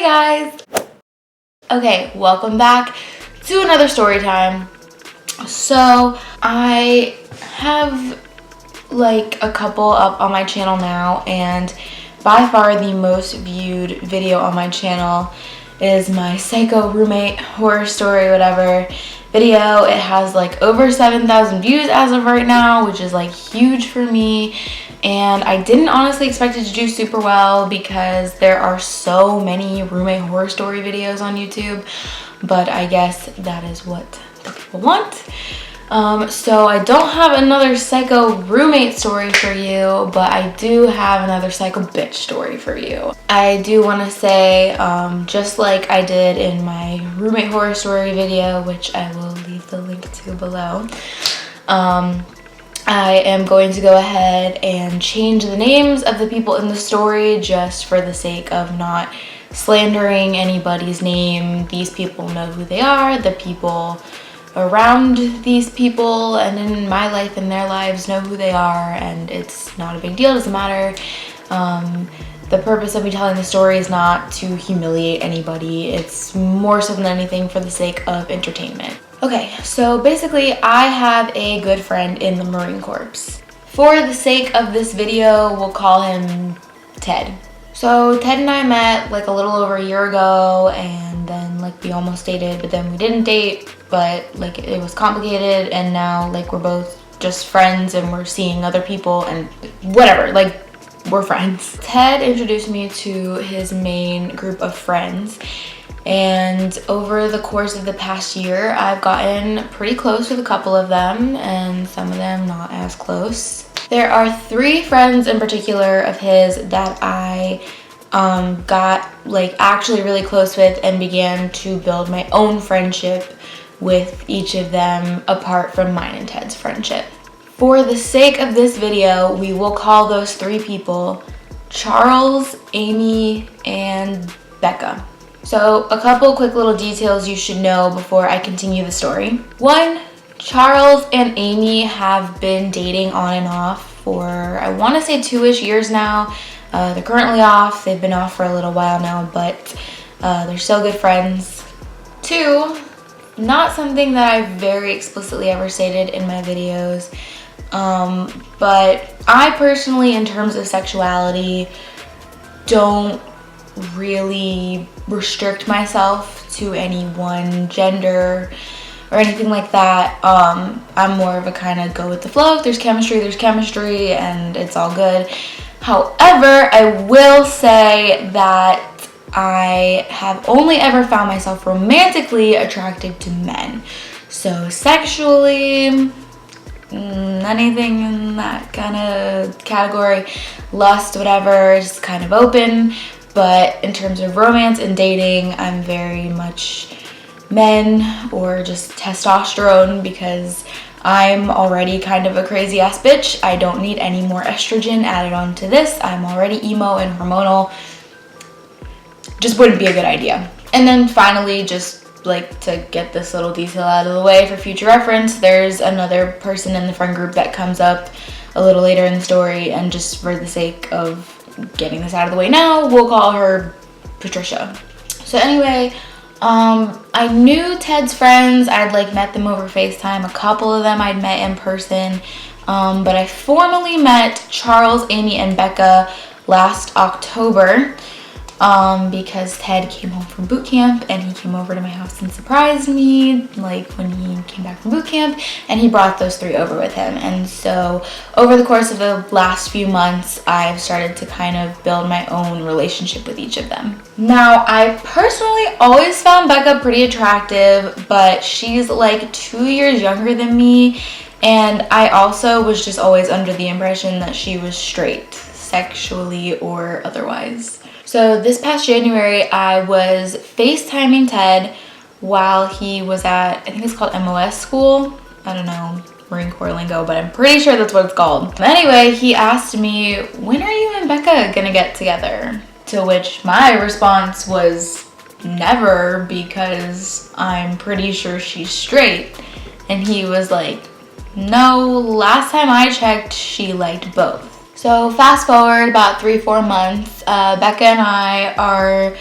guys! Okay, welcome back to another story time. So I have like a couple up on my channel now, and by far the most viewed video on my channel is my psycho roommate horror story whatever video. It has like over 7,000 views as of right now, which is like huge for me. And I didn't honestly expect it to do super well because there are so many roommate horror story videos on YouTube, but I guess that is what the people want. So I don't have another psycho roommate story for you, but I do have another psycho bitch story for you. I do want to say, just like I did in my roommate horror story video, which I will leave the link to below, I am going to go ahead and change the names of the people in the story just for the sake of not slandering anybody's name. These people know who they are. The people around these people and in my life and their lives know who they are, and it's not a big deal, doesn't matter. The purpose of me telling the story is not to humiliate anybody. It's more so than anything for the sake of entertainment. Okay, so basically I have a good friend in the Marine Corps. For the sake of this video, we'll call him Ted. So Ted and I met like a little over a year ago, and then like we almost dated, but then we didn't date, but like it was complicated, and now like we're both just friends and we're seeing other people and whatever, like we're friends. Ted introduced me to his main group of friends, and over the course of the past year I've gotten pretty close with a couple of them and some of them not as close. There are 3 friends in particular of his that I got like actually really close with and began to build my own friendship with each of them apart from mine and Ted's friendship. For the sake of this video, we will call those 3 people Charles, Amy, and Becca. So a couple quick little details you should know before I continue the story. 1, Charles and Amy have been dating on and off for, I want to say 2-ish years now. They're currently off. They've been off for a little while now, but they're still good friends. 2, not something that I've very explicitly ever stated in my videos, but I personally, in terms of sexuality, don't really restrict myself to any one gender or anything like that. I'm more of a kind of go with the flow. If there's chemistry, and it's all good. However, I will say that I have only ever found myself romantically attracted to men. So sexually, anything in that kind of category, lust, whatever, just kind of open. But in terms of romance and dating, I'm very much men or just testosterone, because I'm already kind of a crazy ass bitch. I don't need any more estrogen added onto this. I'm already emo and hormonal. Just wouldn't be a good idea. And then finally, just like to get this little detail out of the way for future reference, there's another person in the friend group that comes up a little later in the story, and just for the sake of getting this out of the way now, we'll call her Patricia. So anyway, I knew Ted's friends. I'd like met them over FaceTime. A couple of them I'd met in person, but I formally met Charles, Amy, and Becca last October, because Ted came home from boot camp and he came over to my house and surprised me like when he came back from boot camp, and he brought those 3 over with him. And so over the course of the last few months, I've started to kind of build my own relationship with each of them. Now, I personally always found Becca pretty attractive, but she's like 2 years younger than me, and I also was just always under the impression that she was straight, sexually or otherwise. So this past January, I was FaceTiming Ted while he was at, I think it's called MOS school. I don't know Marine Corps lingo, but I'm pretty sure that's what it's called. Anyway, he asked me, when are you and Becca gonna get together? To which my response was, never, because I'm pretty sure she's straight. And he was like, no, last time I checked, she liked both. So fast forward about 3-4 months, Becca and I are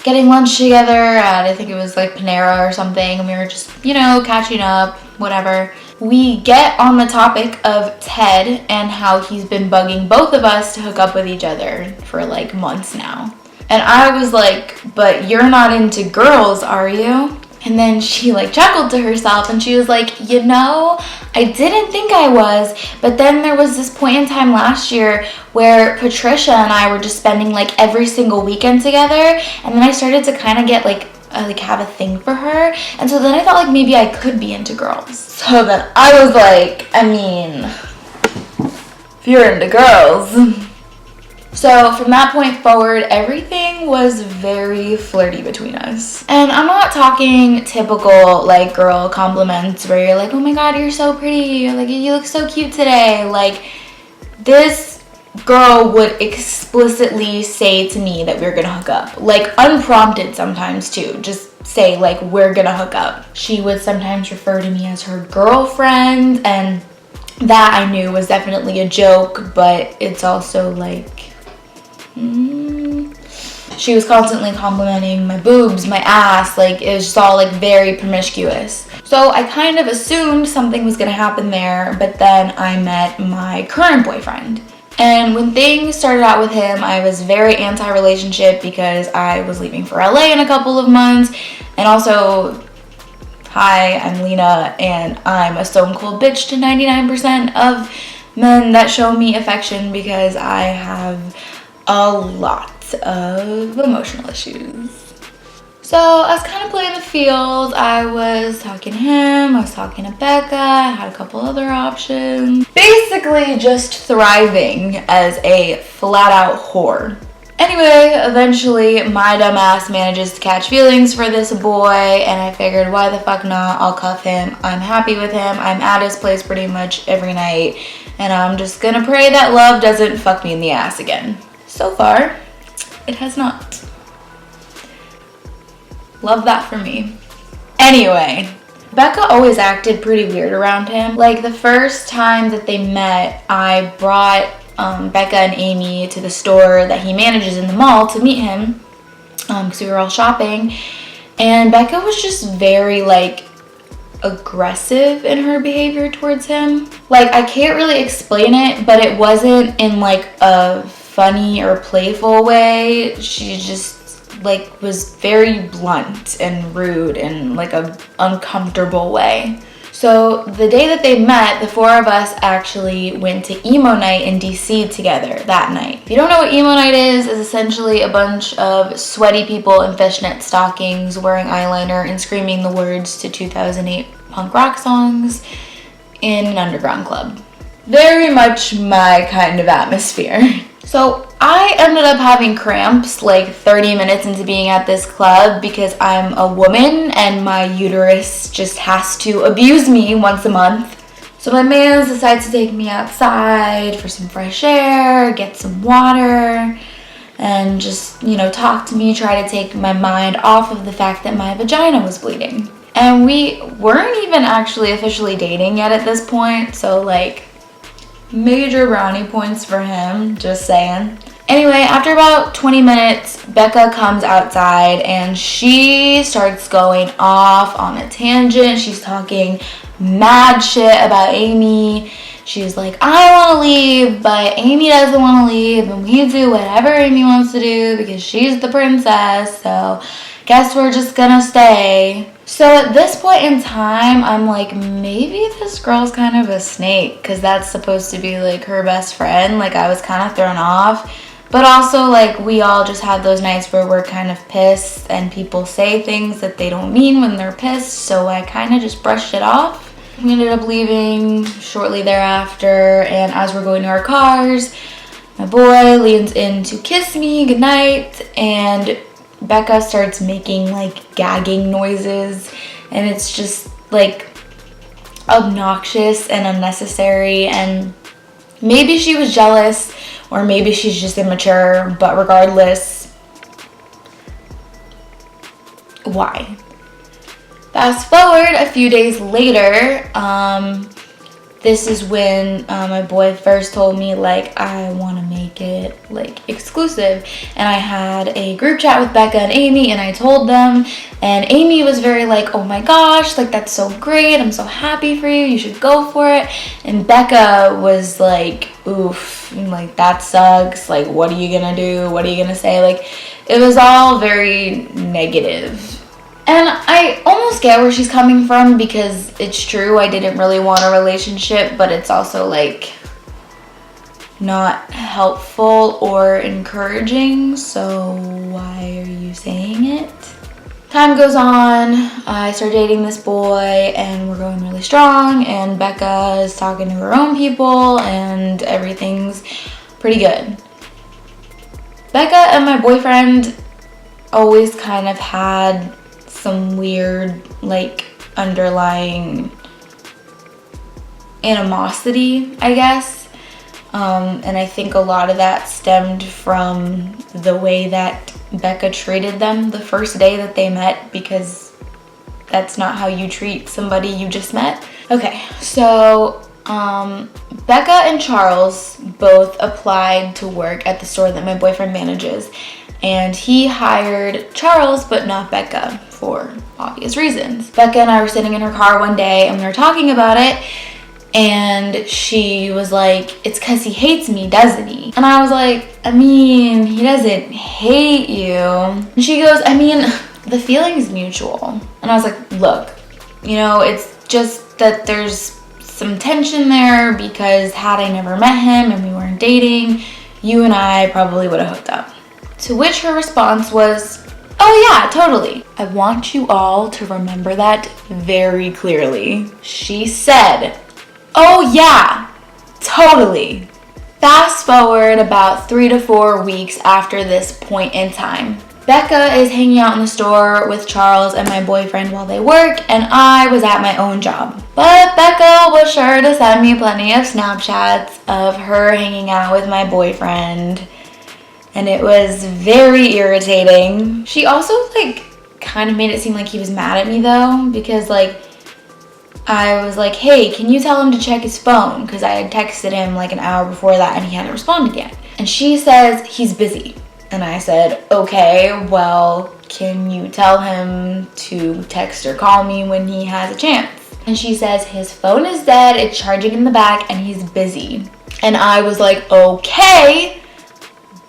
getting lunch together at, I think it was like Panera or something, and we were just, you know, catching up, whatever. We get on the topic of Ted and how he's been bugging both of us to hook up with each other for like months now. And I was like, but you're not into girls, are you? And then she like chuckled to herself and she was like, you know, I didn't think I was, but then there was this point in time last year where Patricia and I were just spending like every single weekend together, and then I started to kind of get like have a thing for her, and so then I thought like maybe I could be into girls. So then I was like, I mean, if you're into girls. So from that point forward, everything was very flirty between us. And I'm not talking typical like girl compliments where you're like, oh my god, you're so pretty, or like you look so cute today. Like, this girl would explicitly say to me that we're gonna hook up, like unprompted sometimes too, just say like we're gonna hook up. She would sometimes refer to me as her girlfriend, and that I knew was definitely a joke, but it's also like she was constantly complimenting my boobs, my ass, like it was just all like very promiscuous. So I kind of assumed something was gonna happen there, but then I met my current boyfriend. And when things started out with him, I was very anti-relationship because I was leaving for LA in a couple of months. And also, hi, I'm Lena, and I'm a stone cold bitch to 99% of men that show me affection because I have a lot of emotional issues. So I was kind of playing the field. I was talking to him, I was talking to Becca, I had a couple other options. Basically just thriving as a flat out whore. Anyway, eventually my dumb ass manages to catch feelings for this boy, and I figured why the fuck not, I'll cuff him. I'm happy with him, I'm at his place pretty much every night, and I'm just gonna pray that love doesn't fuck me in the ass again. So far, it has not. Love that for me. Anyway, Becca always acted pretty weird around him. Like the first time that they met, I brought Becca and Amy to the store that he manages in the mall to meet him because we were all shopping. And Becca was just very like aggressive in her behavior towards him. Like I can't really explain it, but it wasn't in like a funny or playful way. She just like was very blunt and rude in like a uncomfortable way. So the day that they met, the four of us actually went to emo night in DC together that night. If you don't know what emo night is essentially a bunch of sweaty people in fishnet stockings wearing eyeliner and screaming the words to 2008 punk rock songs in an underground club. Very much my kind of atmosphere. So I ended up having cramps like 30 minutes into being at this club because I'm a woman and my uterus just has to abuse me once a month. So my man decides to take me outside for some fresh air, get some water, and just, you know, talk to me, try to take my mind off of the fact that my vagina was bleeding. And we weren't even actually officially dating yet at this point, so like major brownie points for him, just saying. Anyway, after about 20 minutes, Becca comes outside and she starts going off on a tangent. She's talking mad shit about Amy. She's like, I want to leave, but Amy doesn't want to leave, and we do whatever Amy wants to do because she's the princess, so guess we're just gonna stay. So at this point in time, I'm like, maybe this girl's kind of a snake because that's supposed to be like her best friend. Like I was kind of thrown off. But also like we all just had those nights where we're kind of pissed and people say things that they don't mean when they're pissed. So I kind of just brushed it off. We ended up leaving shortly thereafter, and as we're going to our cars, my boy leans in to kiss me goodnight, and Becca starts making like gagging noises, and it's just like obnoxious and unnecessary, and maybe she was jealous or maybe she's just immature, but regardless, why? Fast forward a few days later, this is when my boy first told me like, I want to make make it like exclusive. And I had a group chat with Becca and Amy, and I told them, and Amy was very like, oh my gosh, like that's so great, I'm so happy for you, you should go for it. And Becca was like, oof, like that sucks, like what are you gonna do, what are you gonna say? Like it was all very negative. And I almost get where she's coming from, because it's true, I didn't really want a relationship, but it's also like not helpful or encouraging, so why are you saying it? Time goes on, I start dating this boy and we're going really strong, and Becca is talking to her own people and everything's pretty good. Becca and my boyfriend always kind of had some weird like underlying animosity, I guess. And I think a lot of that stemmed from the way that Becca treated them the first day that they met, because that's not how you treat somebody you just met. Okay, so Becca and Charles both applied to work at the store that my boyfriend manages, and he hired Charles but not Becca for obvious reasons. Becca and I were sitting in her car one day and we were talking about it, and she was like, it's because he hates me, doesn't he? And I was like, I mean, he doesn't hate you. And she goes, I mean, the feeling's mutual. And I was like, look, you know, it's just that there's some tension there, because had I never met him and we weren't dating, you and I probably would have hooked up. To which her response was, oh yeah, totally. I want you all to remember that very clearly. She said, oh yeah, totally. Fast forward about 3 to 4 weeks after this point in time. Becca is hanging out in the store with Charles and my boyfriend while they work, and I was at my own job. But Becca was sure to send me plenty of Snapchats of her hanging out with my boyfriend, and it was very irritating. She also like kind of made it seem like he was mad at me though, because like I was like, hey, can you tell him to check his phone? Because I had texted him like an hour before that and he hadn't responded yet. And she says he's busy. And I said, okay, well, can you tell him to text or call me when he has a chance? And she says his phone is dead, it's charging in the back, and he's busy. And I was like, okay,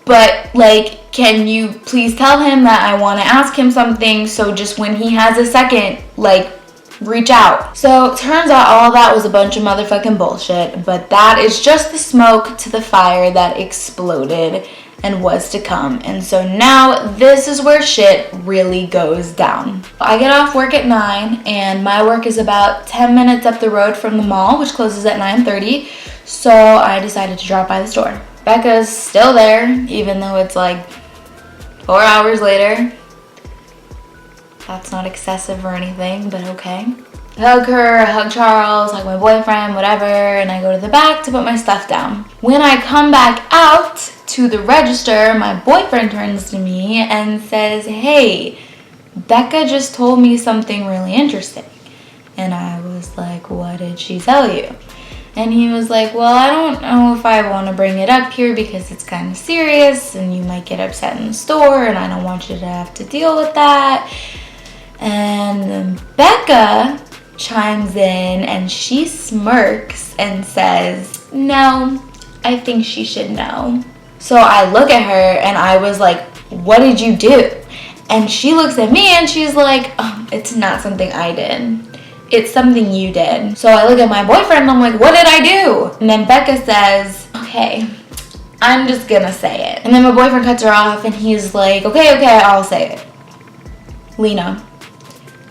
but like, can you please tell him that I want to ask him something, so just when he has a second, like, reach out. So turns out all of that was a bunch of motherfucking bullshit, but that is just the smoke to the fire that exploded and was to come. And so now this is where shit really goes down. I get off work at 9, and my work is about 10 minutes up the road from the mall, which closes at 9:30. So I decided to drop by the store. Becca's still there, even though it's like 4 hours later. That's not excessive or anything, but okay. I hug her, I hug Charles, hug my boyfriend, whatever, and I go to the back to put my stuff down. When I come back out to the register, my boyfriend turns to me and says, hey, Becca just told me something really interesting. And I was like, what did she tell you? And he was like, well, I don't know if I want to bring it up here because it's kind of serious and you might get upset in the store and I don't want you to have to deal with that. And then Becca chimes in and she smirks and says, no, I think she should know. So I look at her and I was like, what did you do? And she looks at me and she's like, oh, it's not something I did. It's something you did. So I look at my boyfriend and I'm like, what did I do? And then Becca says, okay, I'm just gonna say it. And then my boyfriend cuts her off and he's like, okay, I'll say it. Lena,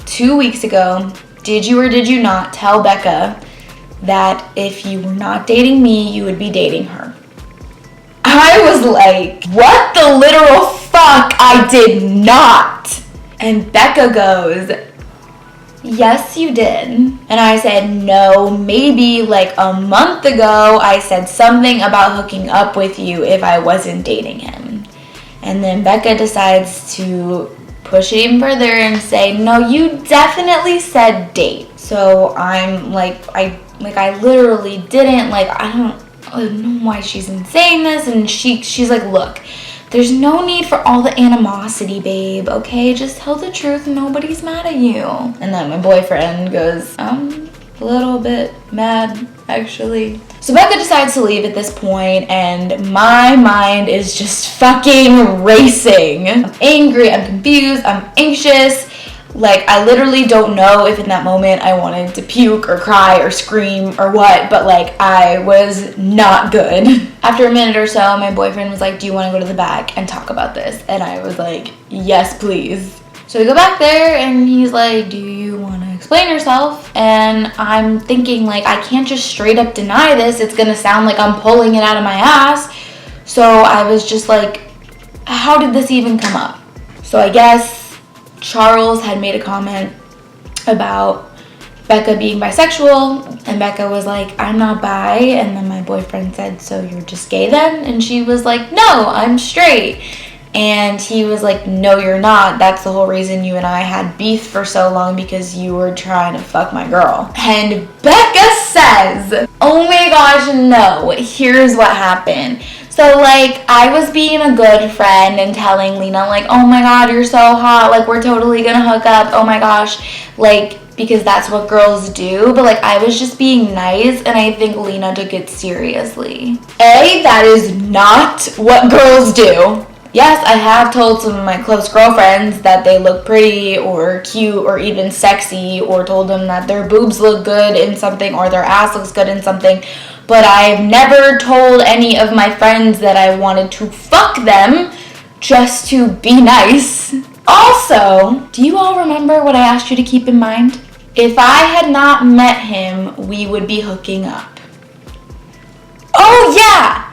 2 weeks ago, did you or did you not tell Becca that if you were not dating me, you would be dating her? I was like, what the literal fuck? I did not. And Becca goes, yes, you did. And I said, no, maybe like a month ago, I said something about hooking up with you if I wasn't dating him. And then Becca decides to push it even further and say, no, you definitely said date. So I'm like, I literally didn't, like, I don't I don't know why she's been saying this, and she's like, look, there's no need for all the animosity, babe, okay? Just tell the truth, nobody's mad at you. And then my boyfriend goes, I'm a little bit mad, actually. So Becca decides to leave at this point, and my mind is just fucking racing. I'm angry, I'm confused, I'm anxious. Like, I literally don't know if in that moment I wanted to puke or cry or scream or what, but like, I was not good. After a minute or so, my boyfriend was like, do you want to go to the back and talk about this? And I was like, yes, please. So we go back there, and he's like, do you want to explain yourself? And I'm thinking, like, I can't just straight up deny this. It's gonna sound like I'm pulling it out of my ass. So I was just like, how did this even come up? So I guess Charles had made a comment about Becca being bisexual, and Becca was like, I'm not bi. And then my boyfriend said, so you're just gay then? And she was like, no, I'm straight. And he was like, no, you're not. That's the whole reason you and I had beef for so long, because you were trying to fuck my girl. And Becca says, oh my gosh, no, here's what happened. So, like, I was being a good friend and telling Lena, like, oh my god, you're so hot, like, we're totally gonna hook up, oh my gosh, like, because that's what girls do. But, like, I was just being nice, and I think Lena took it seriously. That is not what girls do. Yes, I have told some of my close girlfriends that they look pretty or cute or even sexy, or told them that their boobs look good in something or their ass looks good in something, but I've never told any of my friends that I wanted to fuck them just to be nice. Also, do you all remember what I asked you to keep in mind? If I had not met him, we would be hooking up. Oh yeah!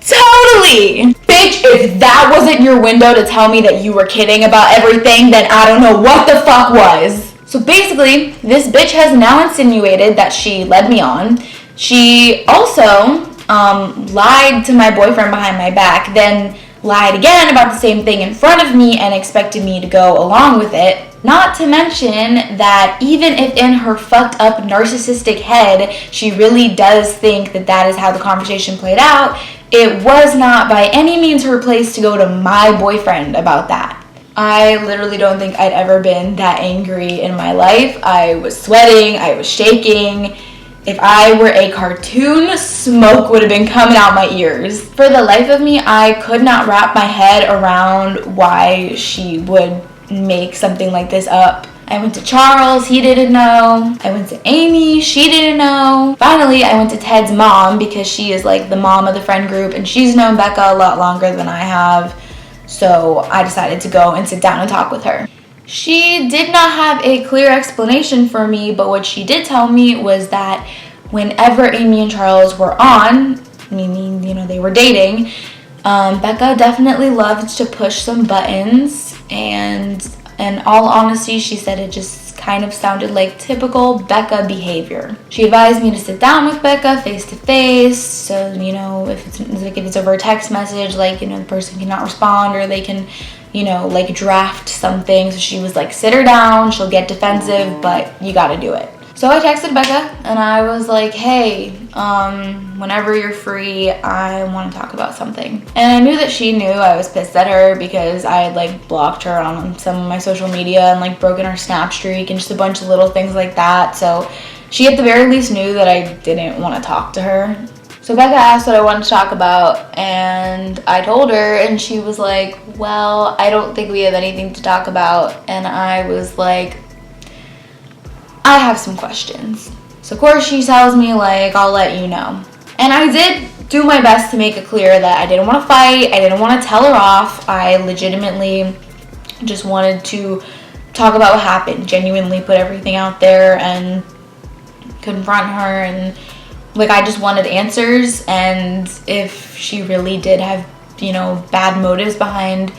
Totally! Bitch, if that wasn't your window to tell me that you were kidding about everything, then I don't know what the fuck was. So basically, this bitch has now insinuated that she led me on. She also lied to my boyfriend behind my back, then lied again about the same thing in front of me and expected me to go along with it. Not to mention that even if in her fucked up narcissistic head she really does think that that is how the conversation played out, it was not by any means her place to go to my boyfriend about that. I literally don't think I'd ever been that angry in my life. I was sweating, I was shaking. If I were a cartoon, smoke would have been coming out my ears. For the life of me, I could not wrap my head around why she would make something like this up. I went to Charles, he didn't know. I went to Amy, she didn't know. Finally, I went to Ted's mom, because she is like the mom of the friend group, and she's known Becca a lot longer than I have. So I decided to go and sit down and talk with her. She did not have a clear explanation for me, but what she did tell me was that whenever Amy and Charles were on, meaning, you know, they were dating, Becca definitely loved to push some buttons, and in all honesty, she said it just kind of sounded like typical Becca behavior. She advised me to sit down with Becca face to face, so, you know, if it's over a text message, like, you know, the person cannot respond, or they can, you know, like, draft something. So she was like, sit her down, she'll get defensive, but you gotta do it. So I texted Becca, and I was like, hey, whenever you're free, I want to talk about something. And I knew that she knew I was pissed at her, because I had like blocked her on some of my social media and like broken her snap streak and just a bunch of little things like that. So she at the very least knew that I didn't want to talk to her. So Becca asked what I wanted to talk about, and I told her, and she was like, well, I don't think we have anything to talk about. And I was like, I have some questions. So of course she tells me, like, I'll let you know. And I did do my best to make it clear that I didn't want to fight, I didn't want to tell her off. I legitimately just wanted to talk about what happened, genuinely put everything out there and confront her, and like, I just wanted answers. And if she really did have, you know, bad motives behind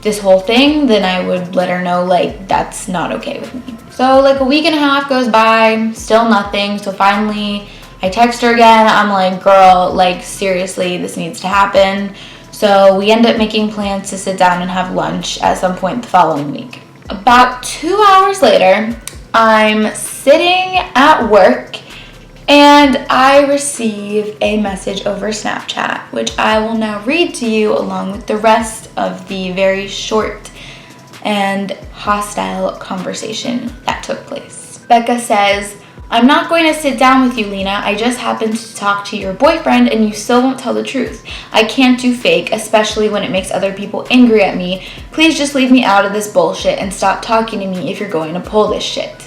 this whole thing, then I would let her know, like, that's not okay with me. So like a week and a half goes by, still nothing. So finally I text her again. I'm like, girl, like, seriously, this needs to happen. So we end up making plans to sit down and have lunch at some point the following week. About 2 hours later, I'm sitting at work And I receive a message over Snapchat, which I will now read to you along with the rest of the very short and hostile conversation that took place. Becca says, "I'm not going to sit down with you, Lena. I just happened to talk to your boyfriend and you still won't tell the truth. I can't do fake, especially when it makes other people angry at me. Please just leave me out of this bullshit and stop talking to me if you're going to pull this shit."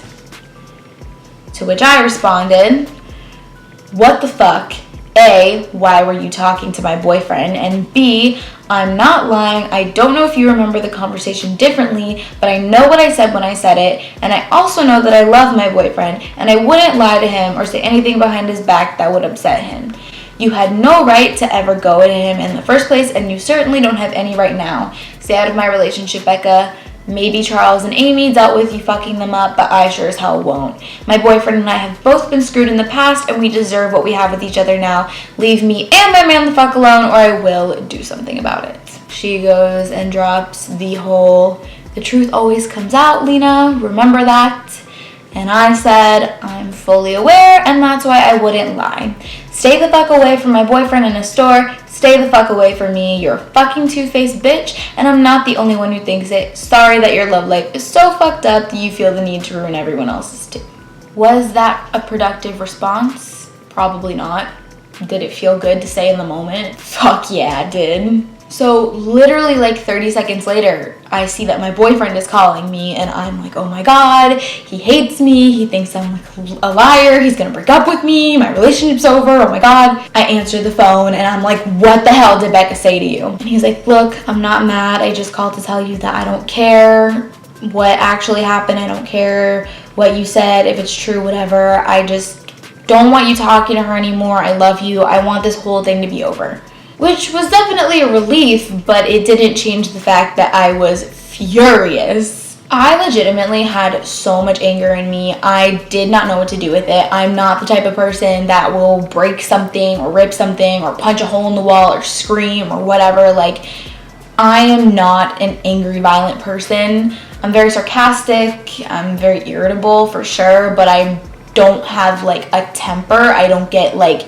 To which I responded, "What the fuck? A, why were you talking to my boyfriend? And B, I'm not lying. I don't know if you remember the conversation differently, but I know what I said when I said it. And I also know that I love my boyfriend and I wouldn't lie to him or say anything behind his back that would upset him. You had no right to ever go to him in the first place, and you certainly don't have any right now. Stay out of my relationship, Becca. Maybe Charles and Amy dealt with you fucking them up, but I sure as hell won't. My boyfriend and I have both been screwed in the past, and we deserve what we have with each other now. Leave me and my man the fuck alone, or I will do something about it." She goes and drops the whole, "The truth always comes out, Lena. Remember that." And I said, "I'm fully aware, and that's why I wouldn't lie. Stay the fuck away from my boyfriend in a store. Stay the fuck away from me. You're a fucking two-faced bitch, and I'm not the only one who thinks it. Sorry that your love life is so fucked up that you feel the need to ruin everyone else's too." Was that a productive response? Probably not. Did it feel good to say in the moment? Fuck yeah, it did. So literally like 30 seconds later, I see that my boyfriend is calling me and I'm like, oh my God, he hates me. He thinks I'm like a liar. He's gonna break up with me. My relationship's over. Oh my God. I answer the phone and I'm like, what the hell did Becca say to you? And he's like, look, I'm not mad. I just called to tell you that I don't care what actually happened. I don't care what you said, if it's true, whatever. I just don't want you talking to her anymore. I love you. I want this whole thing to be over. Which was definitely a relief, but it didn't change the fact that I was furious. I legitimately had so much anger in me. I did not know what to do with it. I'm not the type of person that will break something or rip something or punch a hole in the wall or scream or whatever. Like, I am not an angry, violent person. I'm very sarcastic. I'm very irritable for sure, but I don't have like a temper. I don't get like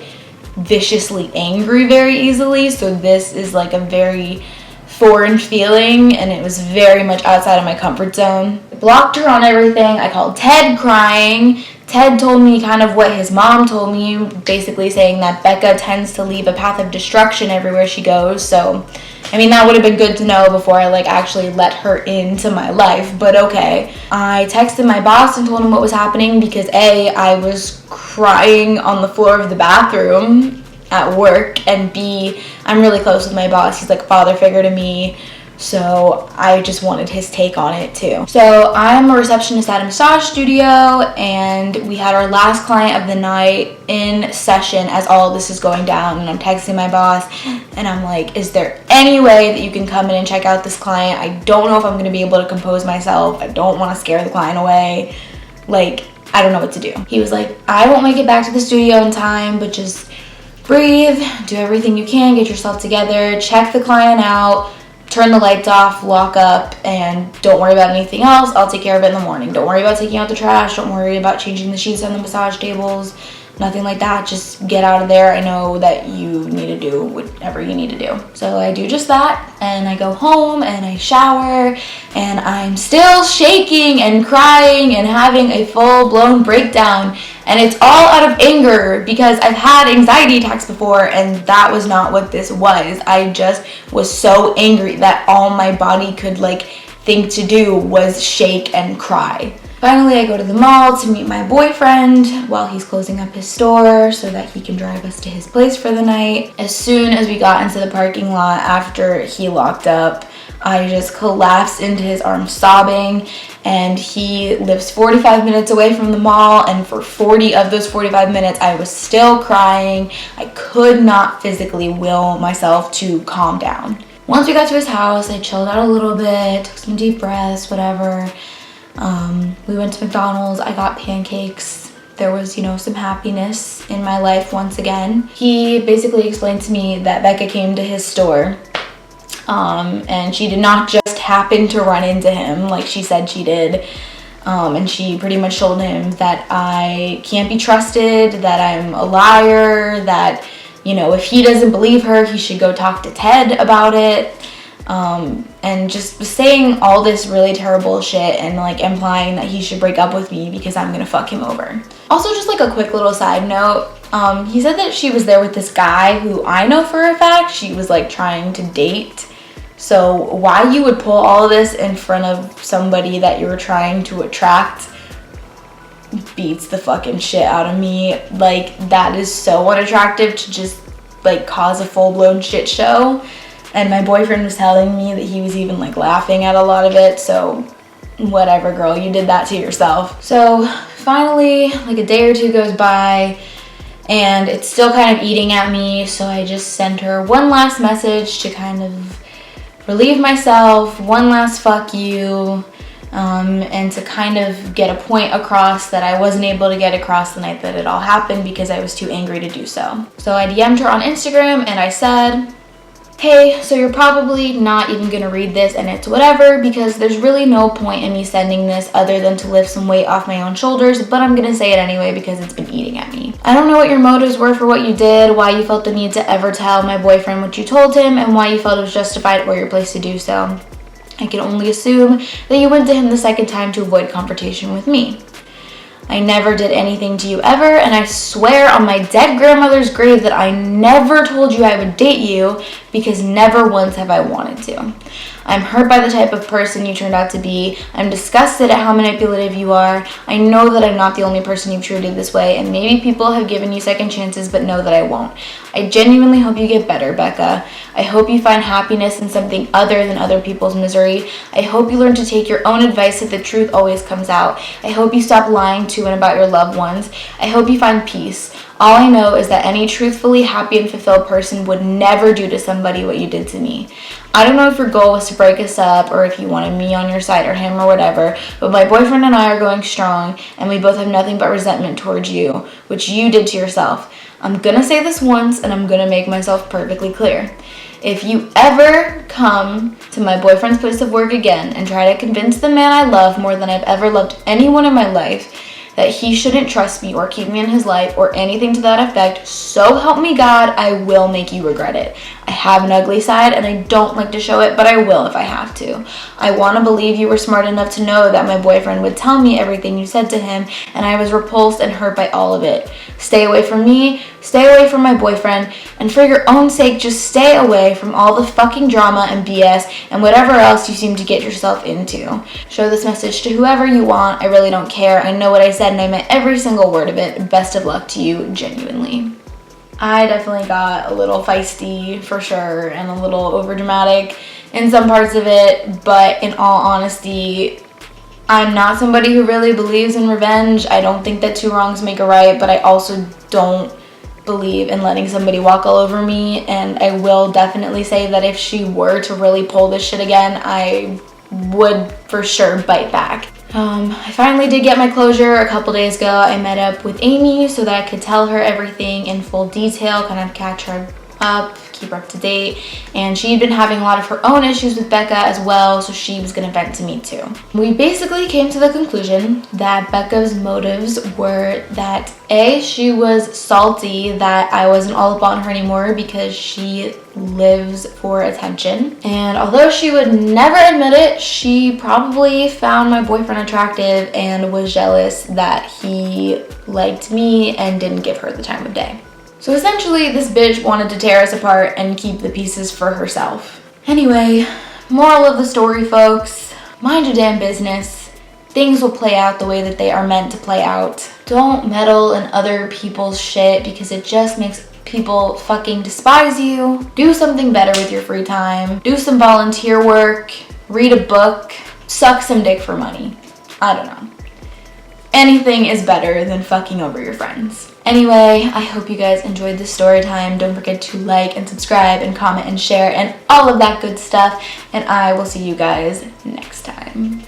viciously angry very easily, so this is like a very foreign feeling and it was very much outside of my comfort zone. I blocked her on everything. I called Ted crying. Ted told me kind of what his mom told me, basically saying that Becca tends to leave a path of destruction everywhere she goes. So I mean, that would have been good to know before I like actually let her into my life, but okay. I texted my boss and told him what was happening because A, I was crying on the floor of the bathroom at work, and B, I'm really close with my boss. He's like a father figure to me, so I just wanted his take on it too. So I'm a receptionist at a massage studio, and we had our last client of the night in session as all of this is going down, and I'm texting my boss and I'm like, is there any way that you can come in and check out this client? I don't know if I'm going to be able to compose myself. I don't want to scare the client away. Like, I don't know what to do. He was like, I won't make it back to the studio in time, but just breathe, do everything you can, get yourself together, check the client out, turn the lights off, lock up, and don't worry about anything else. I'll take care of it in the morning. Don't worry about taking out the trash. Don't worry about changing the sheets on the massage tables. Nothing like that. Just get out of there. I know that you need to do whatever you need to do. So I do just that, and I go home and I shower, and I'm still shaking and crying and having a full-blown breakdown. And it's all out of anger because I've had anxiety attacks before, and that was not what this was. I just was so angry that all my body could like think to do was shake and cry. Finally, I go to the mall to meet my boyfriend while he's closing up his store so that he can drive us to his place for the night. As soon as we got into the parking lot after he locked up, I just collapsed into his arms sobbing, and he lives 45 minutes away from the mall, and for 40 of those 45 minutes I was still crying. I could not physically will myself to calm down. Once we got to his house, I chilled out a little bit, took some deep breaths, whatever. We went to McDonald's. I got pancakes. There was, some happiness in my life once again. He basically explained to me that Becca came to his store, and she did not just happen to run into him like she said she did. And she pretty much told him that I can't be trusted, that I'm a liar, that, you know, if he doesn't believe her, he should go talk to Ted about it. And just saying all this really terrible shit and like implying that he should break up with me because I'm gonna fuck him over. Also, just like a quick little side note, he said that she was there with this guy who I know for a fact she was like trying to date. So why you would pull all of this in front of somebody that you were trying to attract beats the fucking shit out of me. Like, that is so unattractive to just like cause a full-blown shit show. And my boyfriend was telling me that he was even like laughing at a lot of it. So whatever, girl, you did that to yourself. So finally, like a day or two goes by and it's still kind of eating at me. So I just sent her one last message to kind of relieve myself, one last fuck you, and to kind of get a point across that I wasn't able to get across the night that it all happened because I was too angry to do so. So I DM'd her on Instagram and I said, hey, so you're probably not even gonna read this and it's whatever because there's really no point in me sending this other than to lift some weight off my own shoulders, but I'm gonna say it anyway because it's been eating at me. I don't know what your motives were for what you did, why you felt the need to ever tell my boyfriend what you told him, and why you felt it was justified or your place to do so. I can only assume that you went to him the second time to avoid confrontation with me. I never did anything to you ever, and I swear on my dead grandmother's grave that I never told you I would date you because never once have I wanted to. I'm hurt by the type of person you turned out to be. I'm disgusted at how manipulative you are. I know that I'm not the only person you've treated this way, and maybe people have given you second chances, but know that I won't. I genuinely hope you get better, Becca. I hope you find happiness in something other than other people's misery. I hope you learn to take your own advice if the truth always comes out. I hope you stop lying to and about your loved ones. I hope you find peace. All I know is that any truthfully happy and fulfilled person would never do to somebody what you did to me. I don't know if your goal was to break us up or if you wanted me on your side or him or whatever, but my boyfriend and I are going strong and we both have nothing but resentment towards you, which you did to yourself. I'm gonna say this once and I'm gonna make myself perfectly clear. If you ever come to my boyfriend's place of work again and try to convince the man I love more than I've ever loved anyone in my life that he shouldn't trust me or keep me in his life or anything to that effect, so help me God, I will make you regret it. I have an ugly side and I don't like to show it, but I will if I have to. I want to believe you were smart enough to know that my boyfriend would tell me everything you said to him, and I was repulsed and hurt by all of it. Stay away from me, stay away from my boyfriend, and for your own sake, just stay away from all the fucking drama and BS and whatever else you seem to get yourself into. Show this message to whoever you want. I really don't care. I know what I said and I meant every single word of it. Best of luck to you, genuinely. I definitely got a little feisty for sure and a little overdramatic in some parts of it, but in all honesty, I'm not somebody who really believes in revenge. I don't think that two wrongs make a right, but I also don't believe in letting somebody walk all over me, and I will definitely say that if she were to really pull this shit again, I would for sure bite back. I finally did get my closure a couple days ago. I met up with Amy so that I could tell her everything in full detail, kind of catch her up, keep her up to date, and she'd been having a lot of her own issues with Becca as well, so she was gonna vent to me too. We basically came to the conclusion that Becca's motives were that A, she was salty that I wasn't all up on her anymore because she lives for attention, and although she would never admit it, she probably found my boyfriend attractive and was jealous that he liked me and didn't give her the time of day. So essentially, this bitch wanted to tear us apart and keep the pieces for herself. Anyway, moral of the story, folks, mind your damn business. Things will play out the way that they are meant to play out. Don't meddle in other people's shit because it just makes people fucking despise you. Do something better with your free time. Do some volunteer work. Read a book. Suck some dick for money. I don't know. Anything is better than fucking over your friends. Anyway, I hope you guys enjoyed this story time. Don't forget to like and subscribe and comment and share and all of that good stuff. And I will see you guys next time.